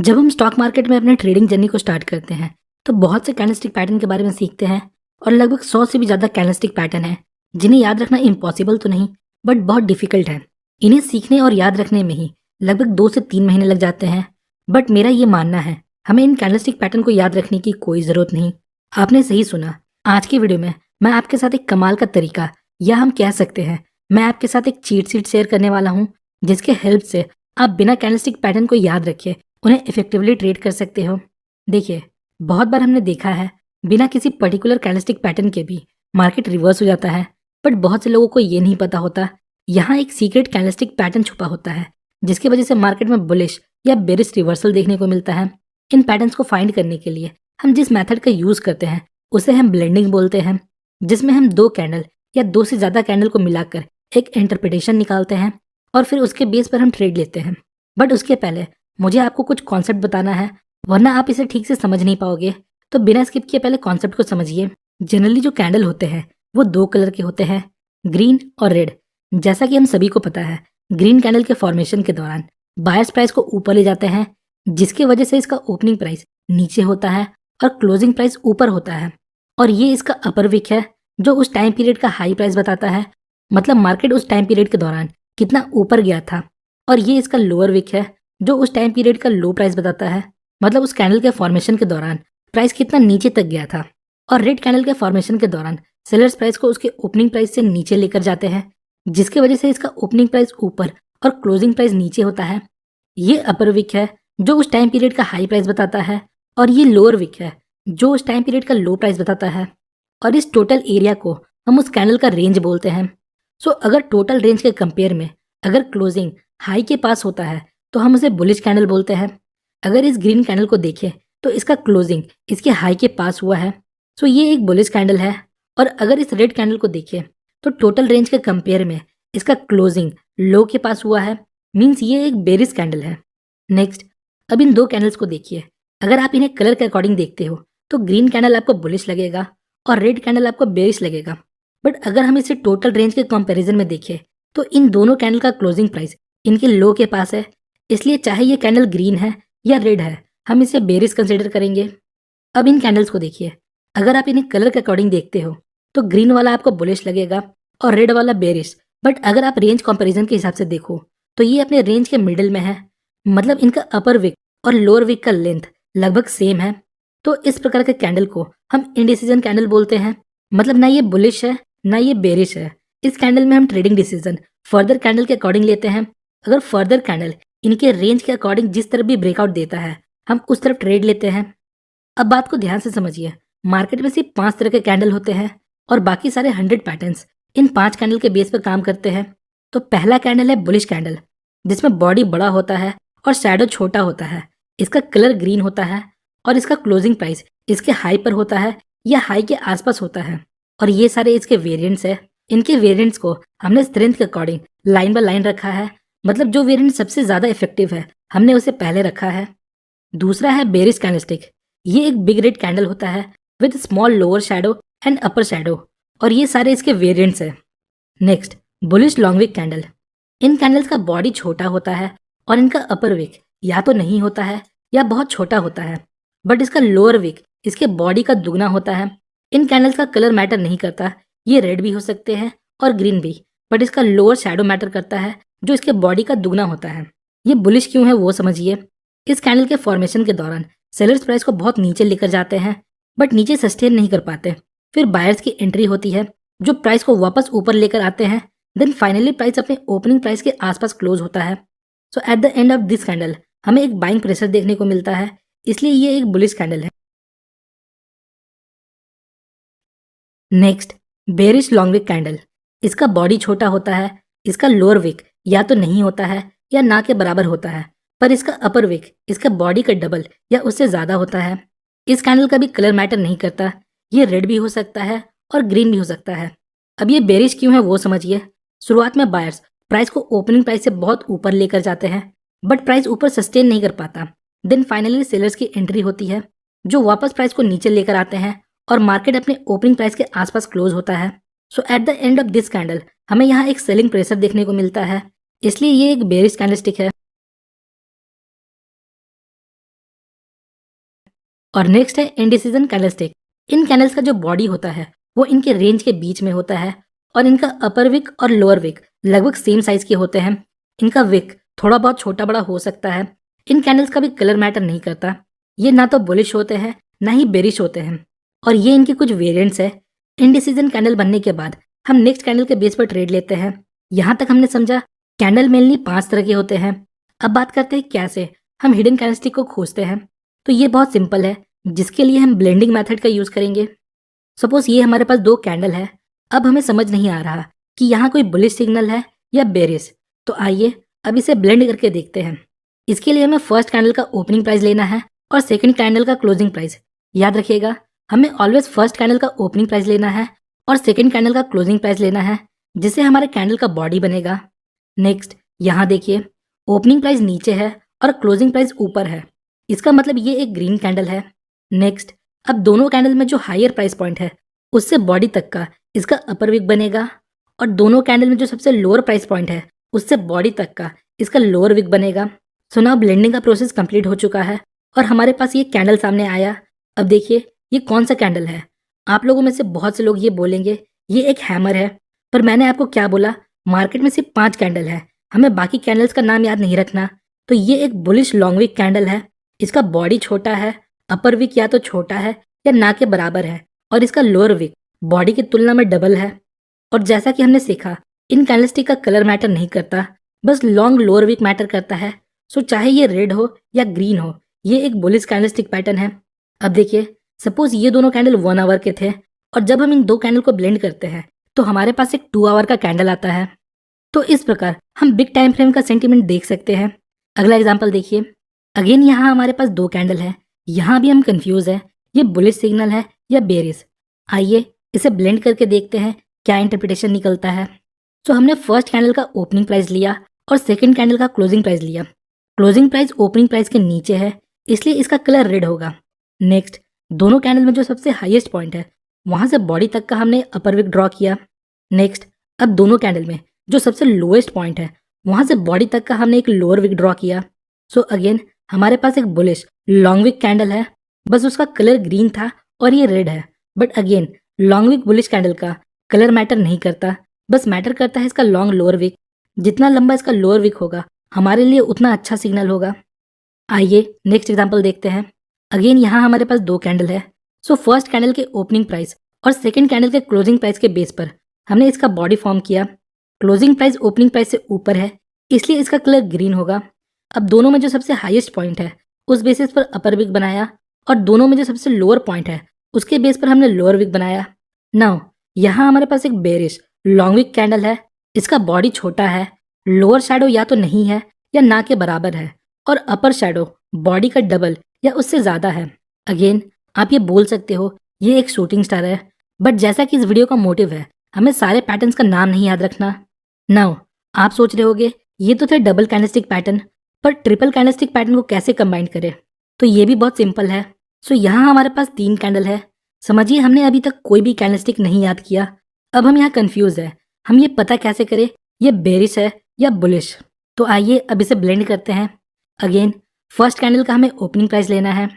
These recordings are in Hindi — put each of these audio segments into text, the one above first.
जब हम स्टॉक मार्केट में अपने ट्रेडिंग जर्नी को स्टार्ट करते हैं तो बहुत से कैंडलस्टिक पैटर्न के बारे में सीखते हैं और लगभग 100 से भी ज़्यादा कैंडलस्टिक पैटर्न हैं जिन्हें याद रखना इम्पॉसिबल तो नहीं बट बहुत डिफिकल्ट है। इन्हें सीखने और याद रखने में ही लगभग 2 से 3 महीने लग जाते हैं। बट मेरा ये मानना है हमें इन कैंडलस्टिक पैटर्न को याद रखने की कोई ज़रूरत नहीं। आपने सही सुना। आज की वीडियो में मैं आपके साथ एक कमाल का तरीका या हम कह सकते हैं मैं आपके साथ एक चीट शीट शेयर करने वाला हूँ जिसके हेल्प से आप बिना कैंडलस्टिक पैटर्न को याद रखे उन्हें इफेक्टिवली ट्रेड कर सकते हो। देखिए, बहुत बार हमने देखा है बिना किसी पर्टिकुलर कैंडलस्टिक पैटर्न के भी मार्केट रिवर्स हो जाता है। बट बहुत से लोगों को ये नहीं पता होता यहाँ एक सीक्रेट कैंडलस्टिक पैटर्न छुपा होता है जिसकी वजह से मार्केट में बुलिश या बेरिश रिवर्सल देखने को मिलता है। इन पैटर्न्स को फाइंड करने के लिए हम जिस मेथड का यूज करते हैं उसे हम ब्लेंडिंग बोलते हैं, जिसमें हम 2 कैंडल या 2 से ज़्यादा कैंडल को मिलाकर एक इंटरप्रिटेशन निकालते हैं और फिर उसके बेस पर हम ट्रेड लेते हैं। बट उसके पहले मुझे आपको कुछ कॉन्सेप्ट बताना है वरना आप इसे ठीक से समझ नहीं पाओगे। तो बिना स्किप किए पहले कॉन्सेप्ट को समझिए। जनरली जो कैंडल होते हैं वो 2 कलर के होते हैं, ग्रीन और रेड। जैसा कि हम सभी को पता है ग्रीन कैंडल के फॉर्मेशन के दौरान बायर्स प्राइस को ऊपर ले जाते हैं जिसकी वजह से इसका ओपनिंग प्राइस नीचे होता है और क्लोजिंग प्राइस ऊपर होता है। और ये इसका अपर विक है जो उस टाइम पीरियड का हाई प्राइस बताता है, मतलब मार्केट उस टाइम पीरियड के दौरान कितना ऊपर गया था। और ये इसका लोअर विक है जो उस टाइम पीरियड का लो प्राइस बताता है, मतलब उस कैंडल के फॉर्मेशन के दौरान प्राइस कितना नीचे तक गया था। और रेड कैंडल के फॉर्मेशन के दौरान सेलर्स प्राइस को उसके ओपनिंग प्राइस से नीचे लेकर जाते हैं जिसकी वजह से इसका ओपनिंग प्राइस ऊपर और क्लोजिंग प्राइस नीचे होता है। ये अपर विक है जो उस टाइम पीरियड का हाई प्राइस बताता है और ये लोअर विक है जो उस टाइम पीरियड का लो प्राइस बताता है। और इस टोटल एरिया को हम उस कैंडल का रेंज बोलते हैं। सो अगर टोटल रेंज के कंपेयर में अगर क्लोजिंग हाई के पास होता है तो हम उसे बुलिश कैंडल बोलते हैं। अगर इस ग्रीन कैंडल को देखें तो इसका क्लोजिंग इसके हाई के पास हुआ है, सो ये एक बुलिश कैंडल है। और अगर इस रेड कैंडल को देखें तो टोटल रेंज के कंपेयर में इसका क्लोजिंग लो के पास हुआ है, मीन्स ये एक बेरिश कैंडल है। नेक्स्ट, अब इन 2 कैंडल्स को देखिए। अगर आप इन्हें कलर के अकॉर्डिंग देखते हो तो ग्रीन कैंडल आपको बुलिश लगेगा और रेड कैंडल आपको बेरिश लगेगा। बट अगर हम इसे टोटल रेंज के कंपैरिजन में देखें तो इन दोनों कैंडल का क्लोजिंग प्राइस इनके लो के पास है, इसलिए चाहे ये कैंडल ग्रीन है या रेड है हम इसे बेरिश कंसिडर करेंगे। अब इन कैंडल्स को देखिए। अगर आप इन्हें कलर के अकॉर्डिंग देखते हो तो ग्रीन वाला आपको बुलिश लगेगा और रेड वाला बेरिश। बट अगर आप रेंज कंपैरिजन के हिसाब से देखो तो ये अपने रेंज के मिडिल में है, मतलब इनका अपर विक और लोअर विक का लेंथ लगभग सेम है। तो इस प्रकार के कैंडल को हम इंडिसीजन कैंडल बोलते हैं, मतलब ना ये बुलिश है ना ये बेरिश है। इस कैंडल में हम ट्रेडिंग डिसीजन फर्दर कैंडल के अकॉर्डिंग लेते हैं। अगर फर्दर कैंडल इनके रेंज के अकॉर्डिंग जिस तरफ भी ब्रेकआउट देता है हम उस तरफ ट्रेड लेते हैं। अब बात को ध्यान से समझिए। मार्केट में सिर्फ 5 तरह के कैंडल होते हैं और बाकी सारे 100 पैटर्न्स इन 5 कैंडल के बेस पर काम करते हैं। तो पहला कैंडल है बुलिश कैंडल, जिसमें बॉडी बड़ा होता है और शैडो छोटा होता है। इसका कलर ग्रीन होता है और इसका क्लोजिंग प्राइस इसके हाई पर होता है या हाई के आसपास होता है। और ये सारे इसके वेरिएंट्स है। इनके वेरिएंट्स को हमने स्ट्रेंथ के अकॉर्डिंग लाइन बाय लाइन रखा है, मतलब जो वेरिएंट सबसे ज्यादा इफेक्टिव है हमने उसे पहले रखा है। दूसरा है बेरिश कैंडलस्टिक। ये एक बिग रेड कैंडल होता है with small lower shadow and upper shadow, और ये सारे इसके वेरिएंट्स है। Next, bullish long wick candle. इन कैंडल्स का बॉडी छोटा होता है और इनका अपर विक या तो नहीं होता है या बहुत छोटा होता है, बट इसका लोअर विक इसके बॉडी का दुगना होता है। इन कैंडल्स का कलर मैटर नहीं करता, ये रेड भी हो सकते हैं और ग्रीन भी, बट इसका लोअर शैडो मैटर करता है जो इसके बॉडी का दुगना होता है। ये बुलिश क्यों है वो समझिए। इस कैंडल के फॉर्मेशन के दौरान सेलर्स प्राइस को बहुत नीचे लेकर जाते हैं बट नीचे सस्टेन नहीं कर पाते। फिर बायर्स की एंट्री होती है जो प्राइस को वापस ऊपर लेकर आते हैं। देन फाइनली प्राइस अपने ओपनिंग प्राइस के आसपास क्लोज होता है। So at the end of this candle हमें एक बाइंग प्रेशर देखने को मिलता है, इसलिए ये एक बुलिश कैंडल है। Next, bearish long wick candle. इसका बॉडी छोटा होता है, इसका लोअर विक या तो नहीं होता है या ना के बराबर होता है, पर इसका अपर विक इसका बॉडी का डबल या उससे ज्यादा होता है। इस कैंडल का भी कलर मैटर नहीं करता, ये रेड भी हो सकता है और ग्रीन भी हो सकता है। अब ये बेरिश क्यों है वो समझिए। शुरुआत में बायर्स प्राइस को ओपनिंग प्राइस से बहुत ऊपर लेकर जाते हैं बट प्राइस ऊपर सस्टेन नहीं कर पाता। देन फाइनली सेलर्स की एंट्री होती है जो वापस प्राइस को नीचे लेकर आते हैं और मार्केट अपने ओपनिंग प्राइस के आसपास क्लोज होता है। So at the end of this candle हमें यहाँ एक सेलिंग प्रेशर देखने को मिलता है, इसलिए ये एक बेरिश कैंडलस्टिक है। और नेक्स्ट है इंडिसीजन कैंडलस्टिक। इन कैंडल्स का जो बॉडी होता है वो इनके रेंज के बीच में होता है और इनका अपर विक और लोअर विक लगभग सेम साइज के होते हैं। इनका विक थोड़ा बहुत छोटा बड़ा हो सकता है। इन कैंडल्स का भी कलर मैटर नहीं करता। ये ना तो बुलिश होते हैं ना ही बेरिश होते हैं और ये इनके कुछ वेरिएंट्स है। इनडिसीजन कैंडल बनने के बाद हम नेक्स्ट कैंडल के बेस पर ट्रेड लेते हैं। यहाँ तक हमने समझा कैंडल मेनली 5 तरह के होते हैं। अब बात करते हैं कैसे हम हिडन कैंडलस्टिक को खोजते हैं। तो ये बहुत सिंपल है, जिसके लिए हम ब्लेंडिंग मेथड का यूज करेंगे। सपोज ये हमारे पास 2 कैंडल है। अब हमें समझ नहीं आ रहा कि यहाँ कोई बुलिश सिग्नल है या बेरिश। तो आइए अब इसे ब्लेंड करके देखते हैं। इसके लिए हमें फर्स्ट कैंडल का ओपनिंग प्राइस लेना है और सेकंड कैंडल का क्लोजिंग प्राइस। याद रखिएगा, हमें ऑलवेज फर्स्ट कैंडल का ओपनिंग प्राइस लेना है और सेकंड कैंडल का क्लोजिंग प्राइस लेना है, जिससे हमारे कैंडल का बॉडी बनेगा। नेक्स्ट यहाँ देखिए, ओपनिंग प्राइस नीचे है और क्लोजिंग प्राइस ऊपर है। इसका मतलब ये एक ग्रीन कैंडल है। नेक्स्ट, अब दोनों कैंडल में जो हायर प्राइस पॉइंट है उससे बॉडी तक का इसका अपर विक बनेगा और दोनों कैंडल में जो सबसे लोअर प्राइस पॉइंट है उससे बॉडी तक का इसका लोअर विक बनेगा। सो नाउ ब्लेंडिंग का प्रोसेस कंप्लीट हो चुका है और हमारे पास ये कैंडल सामने आया। अब देखिए ये कौन सा कैंडल है। आप लोगों में से बहुत से लोग ये बोलेंगे ये एक हैमर है, पर मैंने आपको क्या बोला, मार्केट में सिर्फ 5 कैंडल है, हमें बाकी कैंडल्स का नाम याद नहीं रखना। तो ये एक बुलिश लॉन्ग विक कैंडल है। इसका बॉडी छोटा है, अपर विक या तो छोटा है या ना के बराबर है और इसका लोअर विक बॉडी की तुलना में डबल है। और जैसा कि हमने सीखा, इन कैंडलस्टिक का कलर मैटर नहीं करता, बस लॉन्ग लोअर विक मैटर करता है। सो चाहे ये रेड हो या ग्रीन हो, ये एक बुलिश कैंडलस्टिक पैटर्न है। अब देखिए, सपोज ये दोनों कैंडल 1 आवर के थे और जब हम इन 2 कैंडल को ब्लेंड करते हैं तो हमारे पास एक 2 आवर का कैंडल आता है। तो इस प्रकार हम बिग टाइम फ्रेम का सेंटीमेंट देख सकते हैं। अगला एग्जांपल देखिए। अगेन यहाँ हमारे पास 2 कैंडल है। यहाँ भी हम कंफ्यूज है, ये बुलिश सिग्नल है या बेरिश। आइए इसे ब्लेंड करके देखते हैं क्या इंटरप्रिटेशन निकलता है। तो हमने फर्स्ट कैंडल का ओपनिंग प्राइस लिया और सेकंड कैंडल का क्लोजिंग प्राइस लिया। क्लोजिंग प्राइस ओपनिंग प्राइस के नीचे है, इसलिए इसका कलर रेड होगा। नेक्स्ट, दोनों कैंडल में जो सबसे हाईएस्ट पॉइंट है वहां से बॉडी तक का हमने अपर विक ड्रॉ किया। नेक्स्ट, अब दोनों कैंडल में जो सबसे लोएस्ट पॉइंट है वहां से बॉडी तक का हमने एक लोअर विक ड्रॉ किया। सो अगेन हमारे पास एक बुलिश लॉन्ग विक कैंडल है, बस उसका कलर ग्रीन था और ये रेड है। But again long wick bullish candle का कलर मैटर नहीं करता, बस मैटर करता है इसका लॉन्ग लोअर विक। जितना लंबा इसका लोअर विक होगा हमारे लिए उतना अच्छा सिग्नल होगा। आइए नेक्स्ट एग्जांपल देखते हैं। अगेन यहाँ हमारे पास 2 कैंडल है। सो फर्स्ट कैंडल के ओपनिंग प्राइस और सेकंड कैंडल के क्लोजिंग प्राइस के बेस पर हमने इसका बॉडी फॉर्म किया। क्लोजिंग प्राइस ओपनिंग प्राइस से ऊपर है, इसलिए इसका कलर ग्रीन होगा। अब दोनों में जो सबसे हाईएस्ट पॉइंट है उस बेसिस पर अपर विक बनाया और दोनों में जो सबसे लोअर पॉइंट है उसके बेस पर हमने लोअर विक बनाया। नाउ यहाँ हमारे पास एक बेरिश लॉन्ग विक कैंडल है। इसका बॉडी छोटा है, लोअर शैडो या तो नहीं है या ना के बराबर है और अपर शैडो बॉडी का डबल या उससे ज्यादा है। अगेन आप ये बोल सकते हो ये एक शूटिंग स्टार है, बट जैसा कि इस वीडियो का मोटिव है हमें सारे पैटर्न्स का नाम नहीं याद रखना। नाउ आप सोच रहे होगे ये तो थे डबल कैंडलस्टिक पैटर्न, पर ट्रिपल कैंडलस्टिक पैटर्न को कैसे कंबाइन करें। तो ये भी बहुत सिंपल है। सो यहाँ हमारे पास 3 कैंडल है। समझिए हमने अभी तक कोई भी कैंडलस्टिक नहीं याद किया। अब हम यहाँ कंफ्यूज है, हम ये पता कैसे करें ये बेरिश है या बुलिश। तो आइए अब इसे ब्लेंड करते हैं। अगेन फर्स्ट कैंडल का हमें ओपनिंग प्राइस लेना है।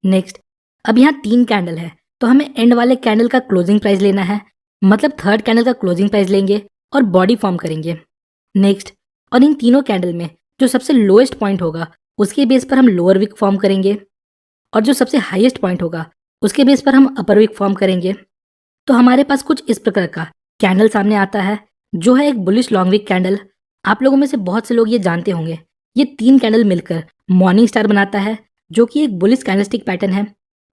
नेक्स्ट, अब यहाँ 3 कैंडल है तो हमें एंड वाले कैंडल का क्लोजिंग प्राइस लेना है, मतलब थर्ड कैंडल का क्लोजिंग प्राइस लेंगे और बॉडी फॉर्म करेंगे। नेक्स्ट, और इन तीनों कैंडल में जो सबसे लोएस्ट पॉइंट होगा उसके बेस पर हम लोअर विक फॉर्म करेंगे और जो सबसे हाईएस्ट पॉइंट होगा उसके बेस पर हम अपर विक फॉर्म करेंगे। तो हमारे पास कुछ इस प्रकार का कैंडल सामने आता है, जो है एक बुलिश लॉन्ग विक कैंडल। आप लोगों में से बहुत से लोग ये जानते होंगे, ये 3 कैंडल मिलकर मॉर्निंग स्टार बनाता है, जो कि एक बुलिश कैंडलस्टिक पैटर्न है।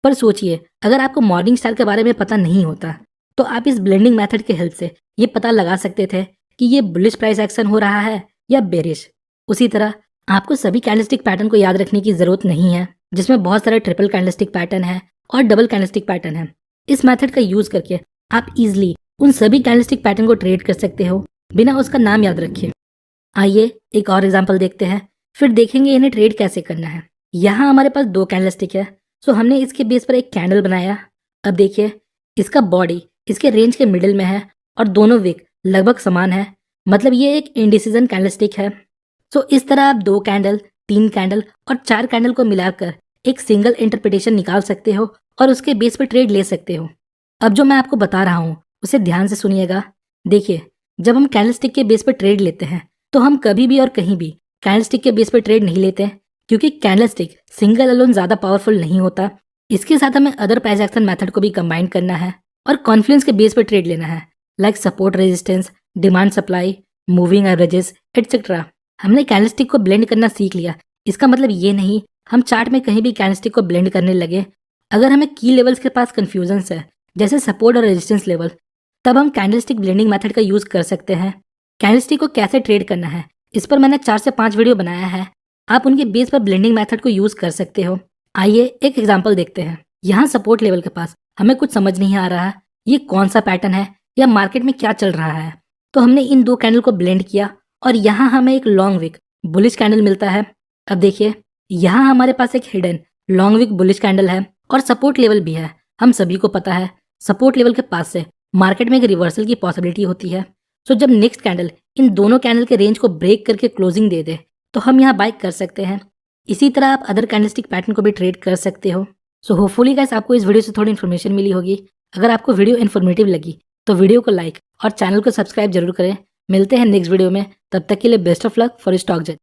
पर सोचिए अगर आपको मॉर्निंग स्टार के बारे में पता नहीं होता तो आप इस ब्लेंडिंग मेथड के हेल्प से ये पता लगा सकते थे कि ये बुलिश प्राइस एक्शन हो रहा है या बेरिश। उसी तरह आपको सभी कैंडलस्टिक पैटर्न को याद रखने की जरूरत नहीं है, जिसमें बहुत सारे ट्रिपल कैंडलस्टिक पैटर्न है और डबल कैंडलस्टिक पैटर्न है। इस मेथड का यूज करके आप इजिली उन सभी कैंडलस्टिक पैटर्न को ट्रेड कर सकते हो बिना उसका नाम याद रखे। आइए एक और एग्जांपल देखते हैं, फिर देखेंगे इन्हें ट्रेड कैसे करना है। यहाँ हमारे पास 2 कैंडलस्टिक है, सो हमने इसके बेस पर एक कैंडल बनाया। अब देखिए इसका बॉडी इसके रेंज के मिडिल में है और दोनों विक लगभग समान है, मतलब ये एक इंडिसीजन कैंडलस्टिक है। सो इस तरह आप 2 कैंडल, 3 कैंडल और 4 कैंडल को मिलाकर एक सिंगल इंटरप्रिटेशन निकाल सकते हो और उसके बेस पर ट्रेड ले सकते हो। अब जो मैं आपको बता रहा हूँ उसे ध्यान से सुनिएगा। देखिए, जब हम कैंडलस्टिक के बेस पर ट्रेड लेते हैं तो हम कभी भी और कहीं भी कैंडलस्टिक के बेस पर ट्रेड नहीं लेते हैं, क्योंकि कैंडलस्टिक सिंगल अलोन ज़्यादा पावरफुल नहीं होता। इसके साथ हमें अदर प्राइस एक्शन मेथड को भी कंबाइन करना है और कॉन्फ्लुएंस के बेस पर ट्रेड लेना है, like support resistance, demand supply, moving averages etcetera. हमने कैंडलस्टिक को ब्लेंड करना सीख लिया। इसका मतलब ये नहीं हम चार्ट में कहीं भी कैंडलस्टिक को ब्लेंड करने लगे। अगर हमें की लेवल्स के पास कन्फ्यूजन है, जैसे सपोर्ट और रेजिस्टेंस लेवल, तब हम कैंडलस्टिक ब्लेंडिंग मेथड का यूज़ कर सकते हैं। कैंडलस्टिक को कैसे ट्रेड करना है इस पर मैंने 4 से 5 वीडियो बनाया है। आप उनके बेस पर ब्लेंडिंग मेथड को यूज़ कर सकते हो। आइए एक एग्जांपल देखते हैं। यहाँ सपोर्ट लेवल के पास हमें कुछ समझ नहीं आ रहा ये कौन सा पैटर्न है या मार्केट में क्या चल रहा है, तो हमने इन 2 कैंडल को ब्लेंड किया और यहाँ हमें एक लॉन्ग विक बुलिश कैंडल मिलता है। अब देखिए, यहाँ हमारे पास एक hidden long wick bullish candle है और सपोर्ट लेवल भी है। हम सभी को पता है सपोर्ट लेवल के पास से मार्केट में एक रिवर्सल की पॉसिबिलिटी होती है। सो जब नेक्स्ट कैंडल इन दोनों कैंडल के रेंज को ब्रेक करके क्लोजिंग दे दे तो हम यहाँ बाय कर सकते हैं। इसी तरह आप अदर कैंडलस्टिक पैटर्न को भी ट्रेड कर सकते हो। सो होपफुली गाइस आपको इस वीडियो से थोड़ी इन्फॉर्मेशन मिली होगी। अगर आपको वीडियो इन्फॉर्मेटिव लगी तो वीडियो को लाइक और चैनल को सब्सक्राइब जरूर करें। मिलते हैं नेक्स्ट वीडियो में, तब तक के लिए best of luck for stock journey.